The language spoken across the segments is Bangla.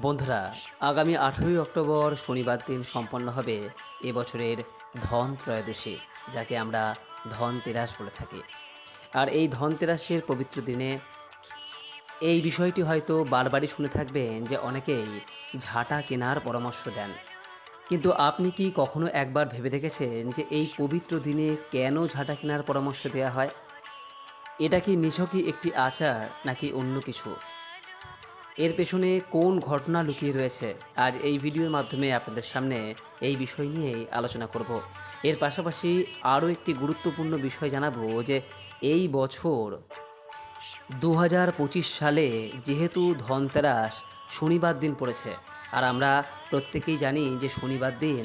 বন্ধুরা, আগামী 18ই অক্টোবর শনিবার দিন সম্পন্ন হবে এবছরের ধন ত্রয়োদশী, যাকে আমরা ধনতেরাস বলে থাকি। আর এই ধনতেরাসের পবিত্র দিনে এই বিষয়টি হয়তো বারবারই শুনে থাকবেন যে অনেকেই ঝাঁটা কেনার পরামর্শ দেন। কিন্তু আপনি কি কখনো একবার ভেবে দেখেছেন যে এই পবিত্র দিনে কেন ঝাঁটা কেনার পরামর্শ দেওয়া হয়? এটা কি নিছকই একটি আচার নাকি অন্য কিছু? এর পেছনে কোন ঘটনা লুকিয়ে রয়েছে, আজ এই ভিডিওর মাধ্যমে আপনাদের সামনে এই বিষয় নিয়েই আলোচনা করব। এর পাশাপাশি আরও একটি গুরুত্বপূর্ণ বিষয় জানাবো যে এই বছর 2025 সালে যেহেতু ধনতেরাস শনিবার দিন পড়েছে, আর আমরা প্রত্যেকেই জানি যে শনিবার দিন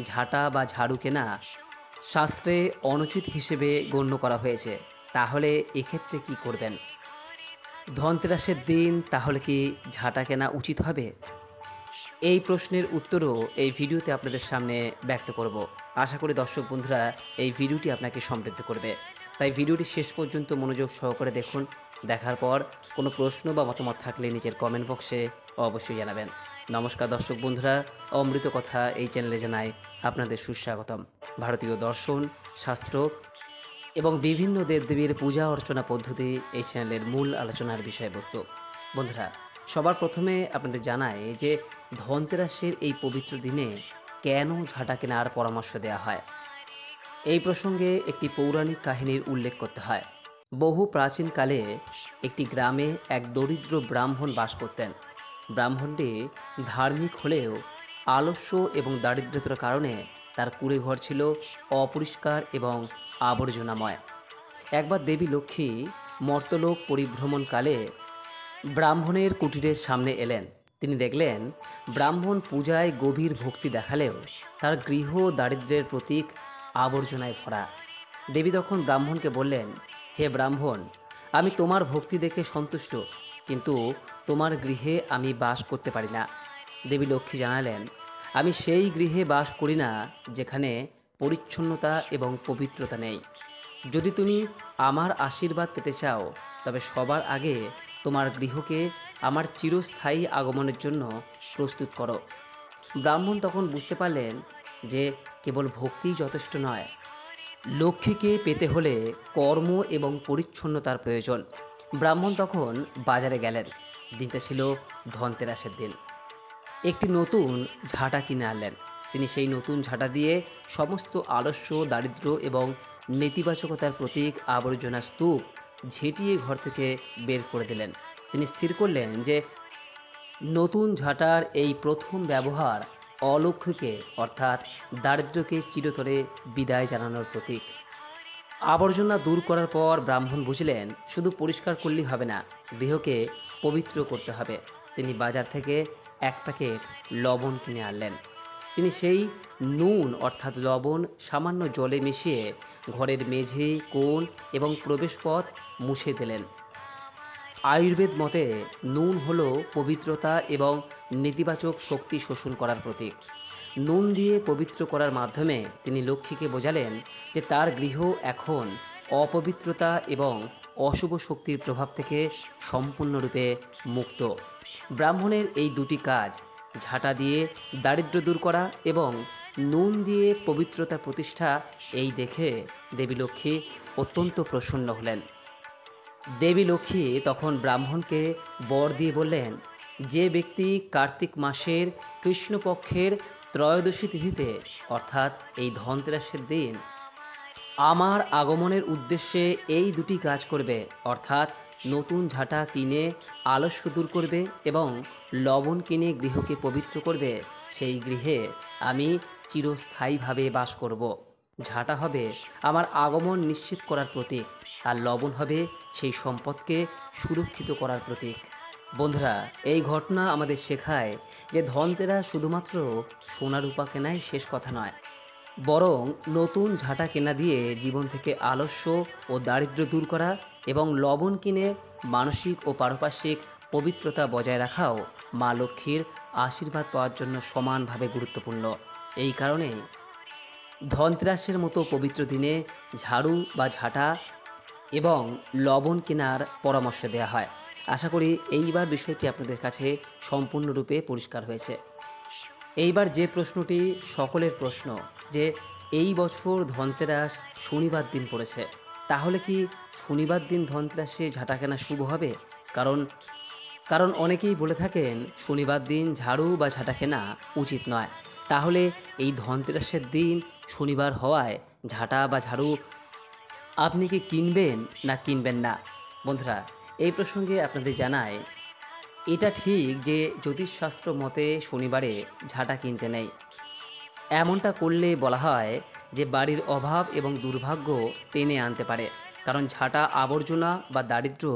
ঝাঁটা বা ঝাড়ু কেনা শাস্ত্রে অনুচিত হিসেবে গণ্য করা হয়েছে। তাহলে এক্ষেত্রে কি করবেন? ধনতেরাসের দিন তাহলে কি ঝাঁটা কেনা উচিত হবে? এই প্রশ্নের উত্তরও এই ভিডিওতে আপনাদের সামনে ব্যক্ত করব। আশা করি দর্শক বন্ধুরা এই ভিডিওটি আপনাকে সমৃদ্ধ করবে। তাই ভিডিওটি শেষ পর্যন্ত মনোযোগ সহকারে দেখুন। দেখার পর কোনো প্রশ্ন বা মতামত থাকলে নিজের কমেন্ট বক্সে অবশ্যই জানাবেন। নমস্কার দর্শক বন্ধুরা, অমৃত কথা এই চ্যানেলে জানাই আপনাদের সুস্বাগতম। ভারতীয় দর্শন, শাস্ত্র এবং বিভিন্ন দেবদেবীর পূজা অর্চনা পদ্ধতি এই চ্যানেলের মূল আলোচনার বিষয়বস্তু। বন্ধুরা, সবার প্রথমে আপনাদের জানাই যে ধনতেরাসের এই পবিত্র দিনে কেন ঝাঁটা কেনার পরামর্শ দেওয়া হয়। এই প্রসঙ্গে একটি পৌরাণিক কাহিনীর উল্লেখ করতে হয়। বহু প্রাচীনকালে একটি গ্রামে এক দরিদ্র ব্রাহ্মণ বাস করতেন। ব্রাহ্মণটি ধার্মিক হলেও আলস্য এবং দারিদ্রতার কারণে তার কুঁড়ে ঘর ছিল অপরিষ্কার এবং আবর্জনাময়। একবার দেবী লক্ষ্মী মর্তলোক পরিভ্রমণকালে ব্রাহ্মণের কুটিরের সামনে এলেন। তিনি দেখলেন ব্রাহ্মণ পূজায় গভীর ভক্তি দেখালেও তার গৃহ দারিদ্র্যের প্রতীক আবর্জনায় ভরা। দেবী তখন ব্রাহ্মণকে বললেন, হে ব্রাহ্মণ, আমি তোমার ভক্তি দেখে সন্তুষ্ট, কিন্তু তোমার গৃহে আমি বাস করতে পারি না। দেবী লক্ষ্মী জানালেন, আমি সেই গৃহে বাস করি না যেখানে পরিচ্ছন্নতা এবং পবিত্রতা নেই। যদি তুমি আমার আশীর্বাদ পেতে চাও, তবে সবার আগে তোমার গৃহকে আমার চিরস্থায়ী আগমনের জন্য প্রস্তুত করো। ব্রাহ্মণ তখন বুঝতে পারলেন যে কেবল ভক্তিই যথেষ্ট নয়, লক্ষ্মীকে পেতে হলে কর্ম এবং পরিচ্ছন্নতার প্রয়োজন। ব্রাহ্মণ তখন বাজারে গেলেন। দিনটা ছিল ধনতেরাসের দিন। একটি নতুন ঝাঁটা কিনে আনলেন। তিনি সেই নতুন ঝাঁটা দিয়ে সমস্ত আলস্য, দারিদ্র্য এবং নেতিবাচকতার প্রতীক আবর্জনা স্তূপ ঝেঁটিয়ে ঘর থেকে বের করে দিলেন। তিনি স্থির করলেন যে নতুন ঝাঁটার এই প্রথম ব্যবহার অলক্ষ্যকে অর্থাৎ দারিদ্র্যকে চিরতরে বিদায় জানানোর প্রতীক। আবর্জনা দূর করার পর ব্রাহ্মণ বুঝলেন শুধু পরিষ্কার করলেই হবে না, গৃহকে পবিত্র করতে হবে। তিনি বাজার থেকে এক প্যাকেট লবণ কিনে আনলেন। তিনি সেই নুন অর্থাৎ লবণ সামান্য জলে মিশিয়ে ঘরের মেঝে, কোণ এবং প্রবেশপথ মুছে দিলেন। আয়ুর্বেদ মতে নুন হল পবিত্রতা এবং নেতিবাচক শক্তি শোষণ করার প্রতীক। নুন দিয়ে পবিত্র করার মাধ্যমে তিনি লক্ষ্মীকে বোঝালেন যে তার গৃহ এখন অপবিত্রতা এবং অশুভ শক্তির প্রভাব থেকে সম্পূর্ণরূপে মুক্ত। ব্রাহ্মণের এই দুটি কাজ, ঝাঁটা দিয়ে দারিদ্র্য দূর করা এবং নুন দিয়ে পবিত্রতা প্রতিষ্ঠা, এই দেখে দেবী লক্ষ্মী অত্যন্ত প্রসন্ন হলেন। দেবী লক্ষ্মী তখন ব্রাহ্মণকে বর দিয়ে বললেন, যে ব্যক্তি কার্তিক মাসের কৃষ্ণপক্ষের ত্রয়োদশী তিথিতে অর্থাৎ এই ধনতেরাসের দিন আমার আগমনের উদ্দেশ্যে এই দুটি কাজ করবে, অর্থাৎ নতুন ঝাঁটা কিনে আলস্য দূর করবে এবং লবণ কিনে গৃহকে পবিত্র করবে, সেই গৃহে আমি চিরস্থায়ীভাবে বাস করব। ঝাঁটা হবে আমার আগমন নিশ্চিত করার প্রতীক, আর লবণ হবে সেই সম্পদকে সুরক্ষিত করার প্রতীক। বন্ধুরা, এই ঘটনা আমাদের শেখায় যে ধনতেরাস শুধুমাত্র সোনা রূপা কেনাই শেষ কথা নয়, বরং নতুন ঝাঁটা কেনা দিয়ে জীবন থেকে আলস্য ও দারিদ্র্য দূর করা এবং লবণ কিনে মানসিক ও পারপার্শ্বিক পবিত্রতা বজায় রাখাও মা লক্ষ্মীর আশীর্বাদ পাওয়ার জন্য সমানভাবে গুরুত্বপূর্ণ। এই কারণে ধনতেরাসের মতো পবিত্র দিনে ঝাড়ু বা ঝাঁটা এবং লবণ কেনার পরামর্শ দেওয়া হয়। আশা করি এইবার বিষয়টি আপনাদের কাছে সম্পূর্ণরূপে পরিষ্কার হয়েছে। এইবার যে প্রশ্নটি সকলের প্রশ্ন, যে এই বছর ধনতেরাস শনিবার দিন পড়েছে, তাহলে কি শনিবার দিন ধনতেরাসে ঝাঁটা কেনা শুভ হবে? কারণ কারণ অনেকেই বলে থাকেন শনিবার দিন ঝাড়ু বা ঝাঁটা কেনা উচিত নয়। তাহলে এই ধনতেরাসের দিন শনিবার হওয়ায় ঝাঁটা বা ঝাড়ু আপনি কি কিনবেন না কিনবেন না? বন্ধুরা, এই প্রসঙ্গে আপনাদের জানাই, এটা ঠিক যে জ্যোতিষশাস্ত্র মতে শনিবারে ঝাঁটা কিনতে নেই। এমনটা করলে বলা হয় যে বাড়ির অভাব এবং দুর্ভাগ্য টেনে আনতে পারে। কারণ ঝাঁটা আবর্জনা বা দারিদ্র্য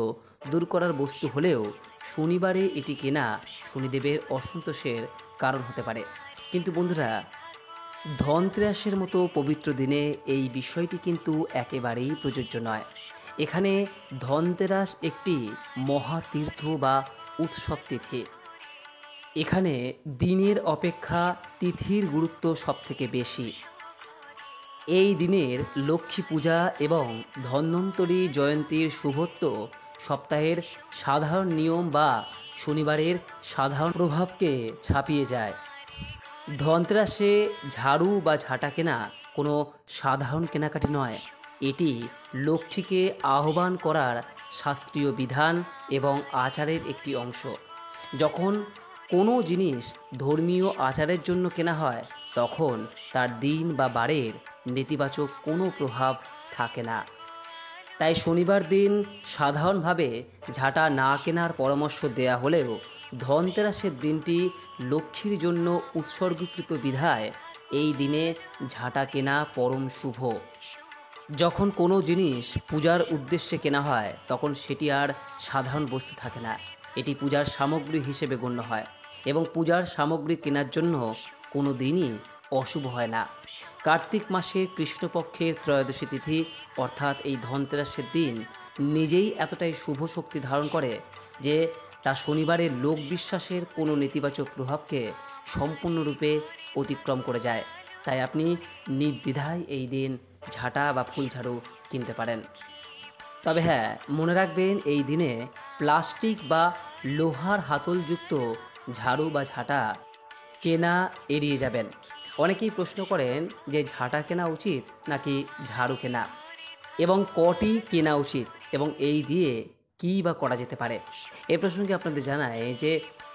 দূর করার বস্তু হলেও শনিবারে এটি কেনা শনিদেবের অসন্তোষের কারণ হতে পারে। কিন্তু বন্ধুরা, ধনতেরাসের মতো পবিত্র দিনে এই বিষয়টি কিন্তু একেবারেই প্রযোজ্য নয়। এখানে ধনতেরাস একটি মহাতীর্থ বা উৎসব তিথি। এখানে দিনের অপেক্ষা তিথির গুরুত্ব সবথেকে বেশি। এই দিনের লক্ষ্মী পূজা এবং ধন্বন্তরী জয়ন্তীর শুভত্ব সপ্তাহের সাধারণ নিয়ম বা শনিবারের সাধারণ প্রভাবকে ছাপিয়ে যায়। ধনতেরাসে ঝাড়ু বা ঝাঁটা কেনা কোনো সাধারণ কেনাকাটি নয়। এটি লক্ষ্মীকে আহ্বান করার শাস্ত্রীয় বিধান এবং আচারের একটি অংশ। যখন কোনো জিনিস ধর্মীয় আচারের জন্য কেনা হয়, তখন তার দিন বা বারের নেতিবাচক কোনো প্রভাব থাকে না। তাই শনিবার দিন সাধারণভাবে ঝাঁটা না কেনার পরামর্শ দেয়া হলেও ধনতেরাসের দিনটি লক্ষ্মীর জন্য উৎসর্গীকৃত বিধায় এই দিনে ঝাঁটা কেনা পরম শুভ। যখন কোনো জিনিস পূজার উদ্দেশ্যে কেনা হয়, তখন সেটি আর সাধারণ বস্তু থাকে না, এটি পূজার সামগ্রী হিসেবে গণ্য হয় এবং পূজার সামগ্রী কেনার জন্য কোনো দিনই অশুভ হয় না। কার্তিক মাসের কৃষ্ণপক্ষের ত্রয়োদশী তিথি অর্থাৎ এই ধনতেরাসের দিন নিজেই এতটাই শুভ শক্তি ধারণ করে যে তা শনিবারের লোকবিশ্বাসের কোনো নেতিবাচক প্রভাবকে সম্পূর্ণরূপে অতিক্রম করে যায়। তাই আপনি নির্দ্বিধায় এই দিন ঝাঁটা বা ফুলঝাড়ু কিনতে পারেন। তবে হ্যাঁ, মনে রাখবেন এই দিনে প্লাস্টিক বা লোহার হাতলযুক্ত ঝাড়ু বা ঝাঁটা কেনা এড়িয়ে যাবেন। অনেকেই প্রশ্ন করেন যে ঝাঁটা কেনা উচিত নাকি ঝাড়ু কেনা, এবং কটি কেনা উচিত, এবং এই দিয়ে কী বা করা যেতে পারে। এ প্রসঙ্গে আপনাদের জানায় যে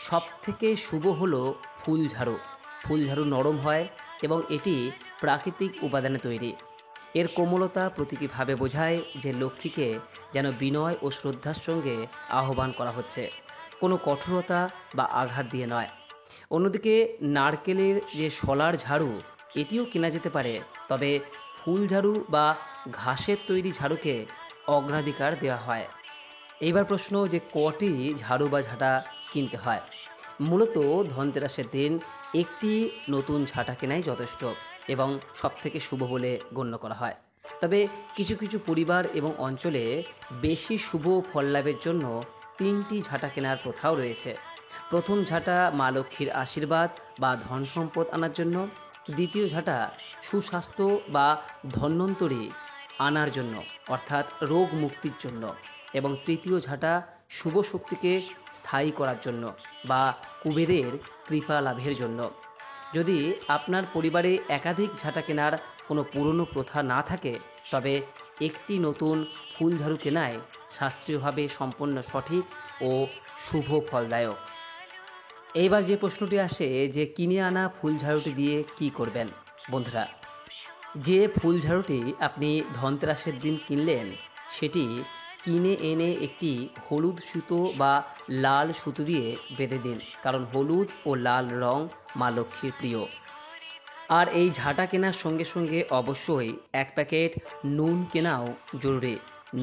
সবথেকে শুভ হলো ফুল ঝাড়ু। ফুল ঝাড়ু নরম হয় এবং এটি প্রাকৃতিক উপাদানে তৈরি। এর কোমলতা প্রতীকীভাবে বোঝায় যে লক্ষ্মীকে যেন বিনয় ও শ্রদ্ধার সঙ্গে আহ্বান করা হচ্ছে, কোনো কঠোরতা বা আঘাত দিয়ে নয়। অন্যদিকে নারকেলের যে শলার ঝাড়ু, এটিও কেনা যেতে পারে, তবে ফুল ঝাড়ু বা ঘাসের তৈরি ঝাড়ুকে অগ্রাধিকার দেওয়া হয়। এইবার প্রশ্ন যে কটি ঝাড়ু বা ঝাঁটা কিনতে হয়। মূলত ধনতেরাসের দিন একটি নতুন ঝাঁটা কেনাই যথেষ্ট এবং সবথেকে শুভ বলে গণ্য করা হয়। তবে কিছু কিছু পরিবার এবং অঞ্চলে বেশি শুভ ফল লাভের জন্য 3টি ঝাঁটা কেনার প্রথাও রয়েছে। প্রথম ঝাঁটা মা লক্ষ্মীর আশীর্বাদ বা ধন সম্পদ আনার জন্য, দ্বিতীয় ঝাঁটা সুস্বাস্থ্য বা ধন্বন্তরী আনার জন্য অর্থাৎ রোগ মুক্তির জন্য, এবং তৃতীয় ঝাঁটা শুভ শক্তিকে স্থায়ী করার জন্য বা কুবেরের কৃপা লাভের জন্য। যদি আপনার পরিবারে একাধিক ঝাঁটা কেনার কোনো পুরনো প্রথা না থাকে, তবে একটি নতুন ফুল ঝাড়ু কেনায় শাস্ত্রীয়ভাবে সম্পন্ন সঠিক ও শুভ ফলদায়ক। এইবার যে প্রশ্নটি আসে যে কিনে আনা ফুল ঝাড়ুটি দিয়ে কি করবেন। বন্ধুরা, যে ফুল ঝাড়ুটি আপনি ধনতেরাসের দিন কিনলেন, সেটি কিনে এনে একটি হলুদ সুতো বা লাল সুতো দিয়ে বেঁধে দিন, কারণ হলুদ ও লাল রং মা লক্ষ্মীর প্রিয়। আর এই ঝাঁটা কেনার সঙ্গে সঙ্গে অবশ্যই 1 প্যাকেট নুন কেনাও জরুরি।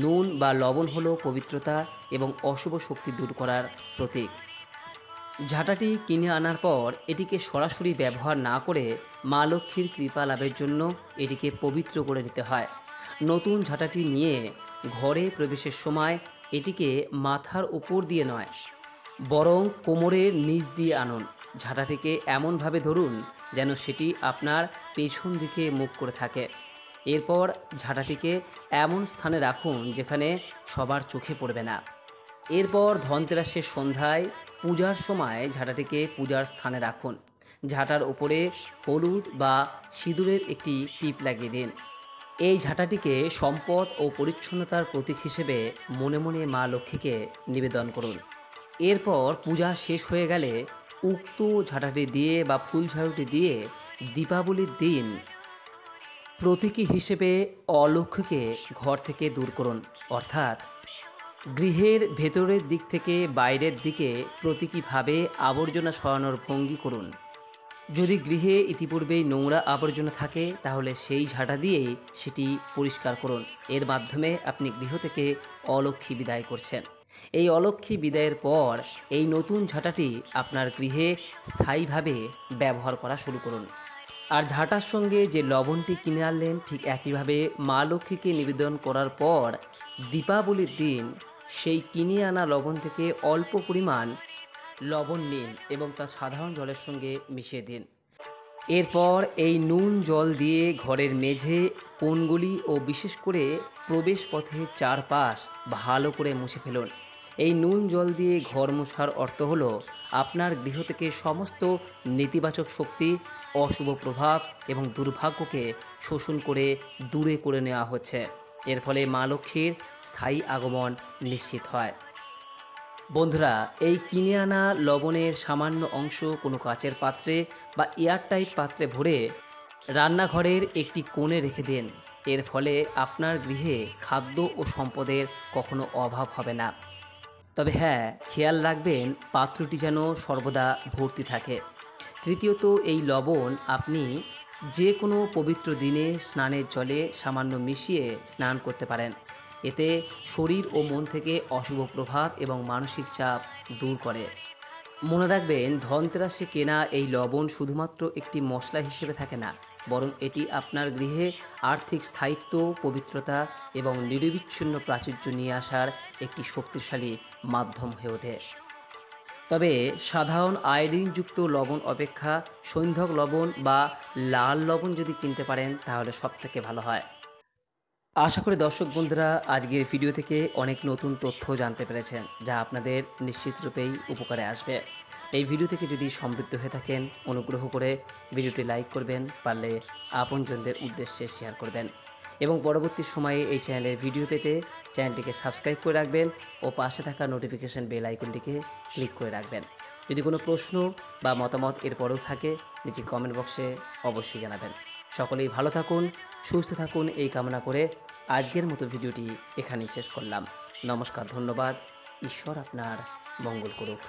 নুন বা লবণ হলো পবিত্রতা এবং অশুভ শক্তি দূর করার প্রতীক। ঝাঁটাটি কিনে আনার পর এটিকে সরাসরি ব্যবহার না করে মা লক্ষ্মীর কৃপা লাভের জন্য এটিকে পবিত্র করে নিতে হয়। নতুন ঝাঁটাটি নিয়ে ঘরে প্রবেশের সময় এটিকে মাথার উপর দিয়ে নয়, বরং কোমরের নিচ দিয়ে আনুন। ঝাঁটাটিকে এমনভাবে ধরুন যেন সেটি আপনার পেছন দিকে মুখ করে থাকে। এরপর ঝাঁটাটিকে এমন স্থানে রাখুন যেখানে সবার চোখে পড়বে না। এরপর ধনতেরাসের সন্ধ্যায় পূজার সময় ঝাঁটাটিকে পূজার স্থানে রাখুন। ঝাঁটার ওপরে হলুদ বা সিঁদুরের একটি টিপ লাগিয়ে দিন। এই ঝাঁটাটিকে সম্পদ ও পরিচ্ছন্নতার প্রতীক হিসেবে মনে মনে মা লক্ষ্মীকে নিবেদন করুন। এরপর পূজা শেষ হয়ে গেলে উক্ত ঝাঁটাটি দিয়ে বা ফুল ঝাড়ুটি দিয়ে দীপাবলির দিন প্রতীকী হিসেবে অলক্ষ্মীকে ঘর থেকে দূর করুন। অর্থাৎ গৃহের ভেতরের দিক থেকে বাইরের দিকে প্রতীকীভাবে আবর্জনা সরানোর ভঙ্গি করুন। যদি গৃহে ইতিপূর্বেই নোংরা আবর্জনা থাকে তাহলে সেই ঝাঁটা দিয়েই সেটি পরিষ্কার করুন। এর মাধ্যমে আপনি গৃহ থেকে অলক্ষ্মী বিদায় করছেন। এই অলক্ষ্মী বিদায়ের পর এই নতুন ঝাঁটাটি আপনার গৃহে স্থায়ীভাবে ব্যবহার করা শুরু করুন। আর ঝাঁটার সঙ্গে যে লবণটি কিনে আনলেন ঠিক একইভাবে মা লক্ষ্মীকে নিবেদন করার পর দীপাবলির দিন সেই কিনে আনা লবণ থেকে অল্প পরিমাণ লবণ নিন এবং তা সাধারণ জলের সঙ্গে মিশিয়ে দিন। এরপর এই নুন জল দিয়ে ঘরের মেঝে, কোণগুলি ও বিশেষ করে প্রবেশ পথের চারপাশ ভালো করে মুছে ফেলুন। এই নুন জল দিয়ে ঘর মোছার অর্থ হলো আপনার গৃহ থেকে সমস্ত নেতিবাচক শক্তি, অশুভ প্রভাব এবং দুর্ভাগ্যকে শোষণ করে দূরে করে নেওয়া হচ্ছে। এর ফলে মা লক্ষ্মীর স্থায়ী আগমন নিশ্চিত হয়। বন্ধুরা, এই কিনে আনা লবণের সামান্য অংশ কোনো কাচের পাত্রে বা এয়ারটাইট পাত্রে ভরে রান্নাঘরের একটি কোণে রেখে দিন। এর ফলে আপনার গৃহে খাদ্য ও সম্পদের কখনো অভাব হবে না। তবে হ্যাঁ, খেয়াল রাখবেন পাত্রটি যেন সর্বদা ভর্তি থাকে। তৃতীয়ত, এই লবণ আপনি যে কোনো পবিত্র দিনে স্নানের জলে সামান্য মিশিয়ে স্নান করতে পারেন। এতে শরীর ও মন থেকে অশুভ প্রভাব এবং মানসিক চাপ দূর করে। মনে রাখবেন, ধনতেরাসে কেনা এই লবণ শুধুমাত্র একটি মশলা হিসেবে থাকে না, বরং এটি আপনার গৃহে আর্থিক স্থায়িত্ব, পবিত্রতা এবং নিরবিচ্ছিন্ন প্রাচুর্য নিয়ে আসার একটি শক্তিশালী মাধ্যম হয়ে ওঠে। তবে সাধারণ আয়োডিনযুক্ত লবণ অপেক্ষা সৈন্ধব লবণ বা লাল লবণ যদি কিনতে পারেন তাহলে সবথেকে ভালো হয়। আশা করি দর্শক বন্ধুরা আজকের ভিডিও থেকে অনেক নতুন তথ্য জানতে পেরেছেন, যা আপনাদের নিশ্চিত রূপেই উপকারে আসবে। এই ভিডিও থেকে যদি সমৃদ্ধ হয়ে থাকেন, অনুগ্রহ করে ভিডিওটি লাইক করবেন, পারলে আপনজনদের উদ্দেশ্যে শেয়ার করবেন এবং পরবর্তী সময়ে এই চ্যানেলের ভিডিও পেতে চ্যানেলটিকে সাবস্ক্রাইব করে রাখবেন ও পাশে থাকা নোটিফিকেশন বেল আইকনটিকে ক্লিক করে রাখবেন। যদি কোনো প্রশ্ন বা মতামত এরপরেও থাকে নিচে কমেন্ট বক্সে অবশ্যই জানাবেন। সকলেই ভালো থাকুন, সুস্থ থাকুন এই কামনা করে আজকের মতো ভিডিওটি এখানেই শেষ করলাম। নমস্কার, ধন্যবাদ। ঈশ্বর আপনার মঙ্গল করুক।